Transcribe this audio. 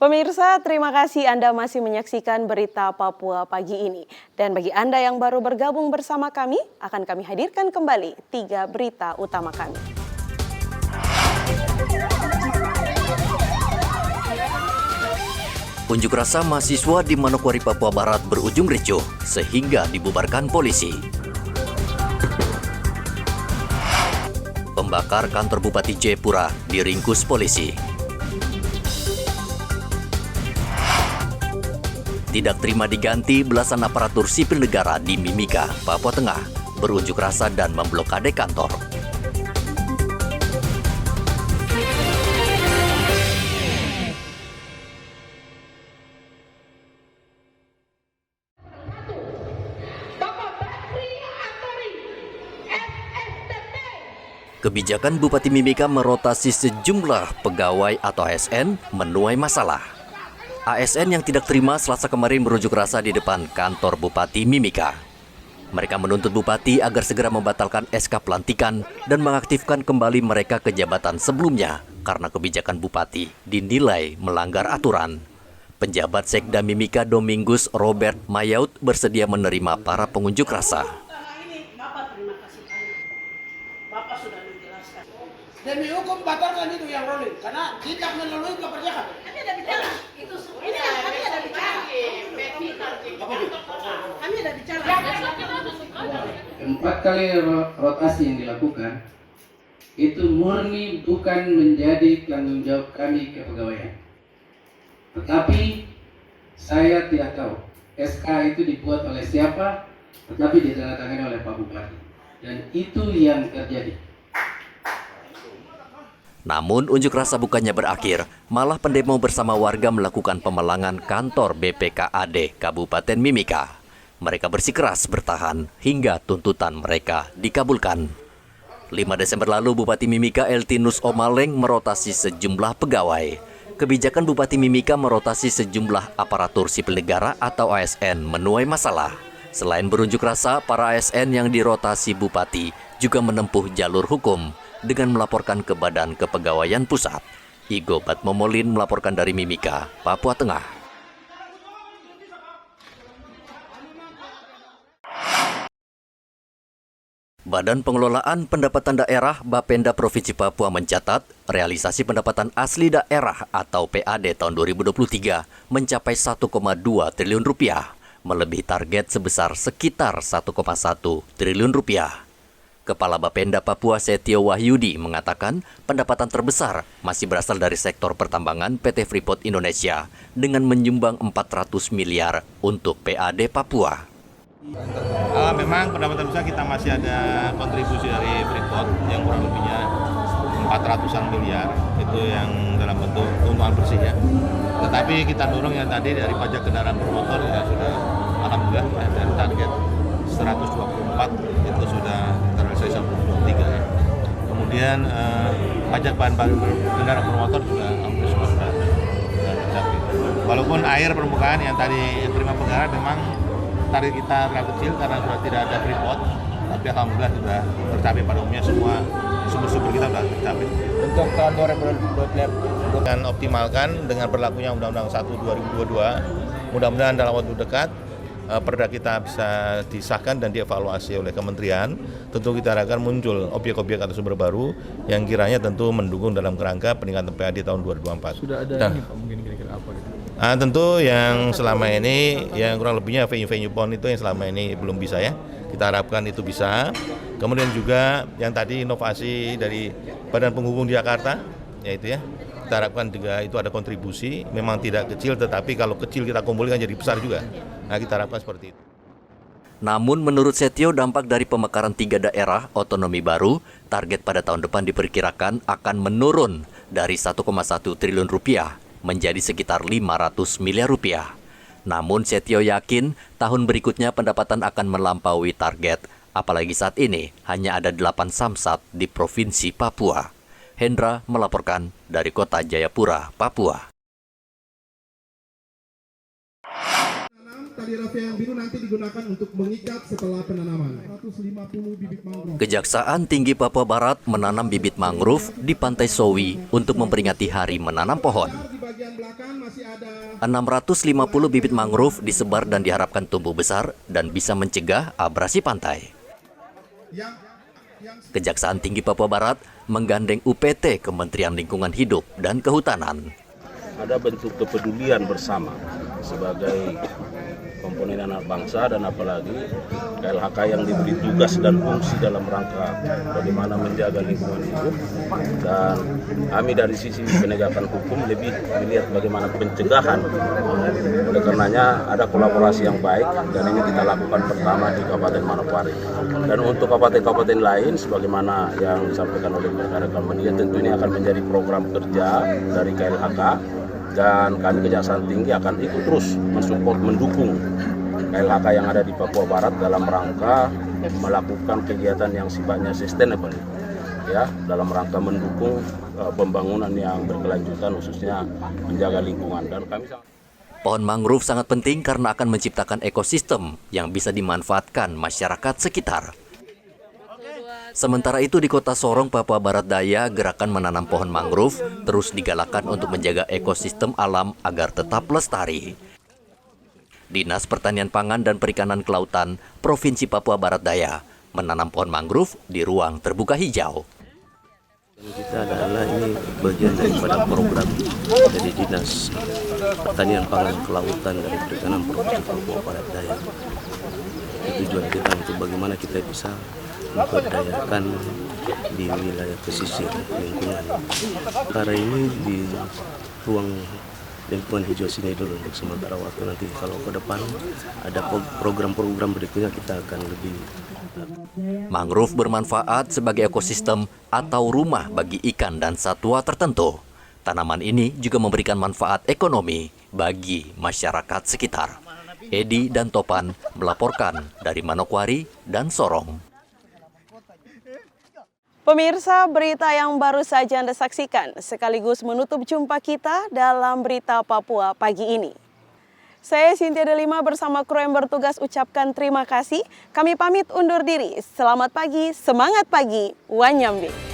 Pemirsa, terima kasih Anda masih menyaksikan berita Papua pagi ini. Dan bagi Anda yang baru bergabung bersama kami, akan kami hadirkan kembali 3 berita utama kami. Unjuk rasa mahasiswa di Manokwari, Papua Barat berujung ricuh sehingga dibubarkan polisi. Pembakar kantor Bupati Jayapura diringkus polisi. Tidak terima diganti, belasan aparatur sipil negara di Mimika, Papua Tengah berunjuk rasa dan memblokade kantor. Kebijakan Bupati Mimika merotasi sejumlah pegawai atau ASN menuai masalah. ASN yang tidak terima Selasa kemarin berunjuk rasa di depan kantor Bupati Mimika. Mereka menuntut Bupati agar segera membatalkan SK pelantikan dan mengaktifkan kembali mereka ke jabatan sebelumnya karena kebijakan Bupati dinilai melanggar aturan. Penjabat Sekda Mimika Domingus Robert Mayaut bersedia menerima para pengunjuk rasa. Demi hukum batalkan itu yang rolling karena tidak melalui kepercayaan. Kami ada bicara. Itu ini kami ada bicara. Kami ada bicara. 4 kali rotasi yang dilakukan itu murni bukan menjadi tanggung jawab kami kepegawaian. Tetapi saya tidak tahu SK itu dibuat oleh siapa, tetapi ditandatangani oleh Pak Bupati. Dan itu yang terjadi. Namun unjuk rasa bukannya berakhir, malah pendemo bersama warga melakukan pemalangan kantor BPKAD Kabupaten Mimika. Mereka bersikeras bertahan hingga tuntutan mereka dikabulkan. 5 Desember lalu Bupati Mimika Eltinus Omaleng merotasi sejumlah pegawai. Kebijakan Bupati Mimika merotasi sejumlah aparatur sipil negara atau ASN menuai masalah. Selain berunjuk rasa, para ASN yang dirotasi Bupati juga menempuh jalur hukum dengan melaporkan ke Badan Kepegawaian Pusat. Igo Batmomolin melaporkan dari Mimika, Papua Tengah. Badan Pengelolaan Pendapatan Daerah Bapenda Provinsi Papua mencatat realisasi pendapatan asli daerah atau PAD tahun 2023 mencapai 1,2 triliun rupiah, melebihi target sebesar sekitar 1,1 triliun rupiah. Kepala Bapenda Papua Setio Wahyudi mengatakan pendapatan terbesar masih berasal dari sektor pertambangan PT Freeport Indonesia dengan menyumbang 400 miliar untuk PAD Papua. Memang pendapatan besar kita masih ada kontribusi dari Freeport yang kurang lebihnya 400-an miliar, itu yang dalam bentuk keuntungan bersih ya. Tetapi kita dorong yang tadi dari pajak kendaraan bermotor ya sudah alhamdulillah ya, dari target 124 itu sudah terrealisasi 123 ya. Kemudian pajak bahan bakar kendaraan bermotor juga alhamdulillah sudah tercapai. Walaupun air permukaan yang tadi terima pegawai memang target kita relatif kecil karena sudah tidak ada Freeport, tapi alhamdulillah sudah tercapai pada umumnya semua sumber-sumber kita sudah tercapai. Untuk tahun 2022 dan optimalkan dengan berlakunya Undang-Undang 1 2022, mudah-mudahan dalam waktu dekat perda kita bisa disahkan dan dievaluasi oleh kementerian. Tentu kita harapkan muncul objek-objek atau sumber baru yang kiranya tentu mendukung dalam kerangka peningkatan PAD tahun 2024. Sudah ada ini Pak, mungkin kira-kira apa gitu? Tentu yang selama ini, yang kurang lebihnya venue-venue PON itu yang selama ini belum bisa ya. Kita harapkan itu bisa. Kemudian juga yang tadi inovasi dari Badan Penghubung di Jakarta, yaitu ya. Kita harapkan juga itu ada kontribusi, memang tidak kecil, tetapi kalau kecil kita kumpulkan jadi besar juga. Nah, kita harapkan seperti itu. Namun menurut Setio, dampak dari pemekaran 3 daerah otonomi baru, target pada tahun depan diperkirakan akan menurun dari 1,1 triliun rupiah menjadi sekitar 500 miliar rupiah. Namun Setio yakin tahun berikutnya pendapatan akan melampaui target, apalagi saat ini hanya ada 8 samsat di Provinsi Papua. Hendra melaporkan dari Kota Jayapura, Papua. Tali rafia yang biru nanti digunakan untuk mengikat setelah penanaman. 150 bibit mangrove. Kejaksaan Tinggi Papua Barat menanam bibit mangrove di Pantai Sowi untuk memperingati Hari Menanam Pohon. bagian belakang masih ada 650 bibit mangrove disebar dan diharapkan tumbuh besar dan bisa mencegah abrasi pantai. yang Kejaksaan Tinggi Papua Barat menggandeng UPT Kementerian Lingkungan Hidup dan Kehutanan. Ada bentuk kepedulian bersama sebagai komponen anak bangsa dan apalagi KLHK yang diberi tugas dan fungsi dalam rangka bagaimana menjaga lingkungan hidup, dan kami dari sisi penegakan hukum lebih melihat bagaimana pencegahan. Oleh karenanya ada kolaborasi yang baik dan ini kita lakukan pertama di Kabupaten Manokwari, dan untuk kabupaten-kabupaten lain sebagaimana yang disampaikan oleh rekan-rekan media, tentu ini akan menjadi program kerja dari KLHK. Dan kami Kejaksaan Tinggi akan ikut terus mensupport, mendukung KLHK yang ada di Papua Barat dalam rangka melakukan kegiatan yang sifatnya sustainable, ya, dalam rangka mendukung pembangunan yang berkelanjutan, khususnya menjaga lingkungan. Dan kami Pohon mangrove sangat penting karena akan menciptakan ekosistem yang bisa dimanfaatkan masyarakat sekitar. Sementara itu di Kota Sorong, Papua Barat Daya, gerakan menanam pohon mangrove terus digalakan untuk menjaga ekosistem alam agar tetap lestari. Dinas Pertanian Pangan dan Perikanan Kelautan Provinsi Papua Barat Daya menanam pohon mangrove di ruang terbuka hijau. Kita adalah ini bagian daripada program dari Dinas Pertanian Pangan Kelautan dan Perikanan Provinsi Papua Barat Daya. Tujuan kita untuk bagaimana kita bisa memberdayakan di wilayah pesisir lingkungan. Karena ini di ruang lingkungan hijau sini dulu untuk sementara waktu, nanti kalau ke depan ada program-program berikutnya kita akan lebih. Mangrove bermanfaat sebagai ekosistem atau rumah bagi ikan dan satwa tertentu. Tanaman ini juga memberikan manfaat ekonomi bagi masyarakat sekitar. Edi dan Topan melaporkan dari Manokwari dan Sorong. Pemirsa, berita yang baru saja Anda saksikan sekaligus menutup jumpa kita dalam Berita Papua pagi ini. Saya Cynthia Delima bersama kru yang bertugas ucapkan terima kasih. Kami pamit undur diri. Selamat pagi, semangat pagi, Wanyambe.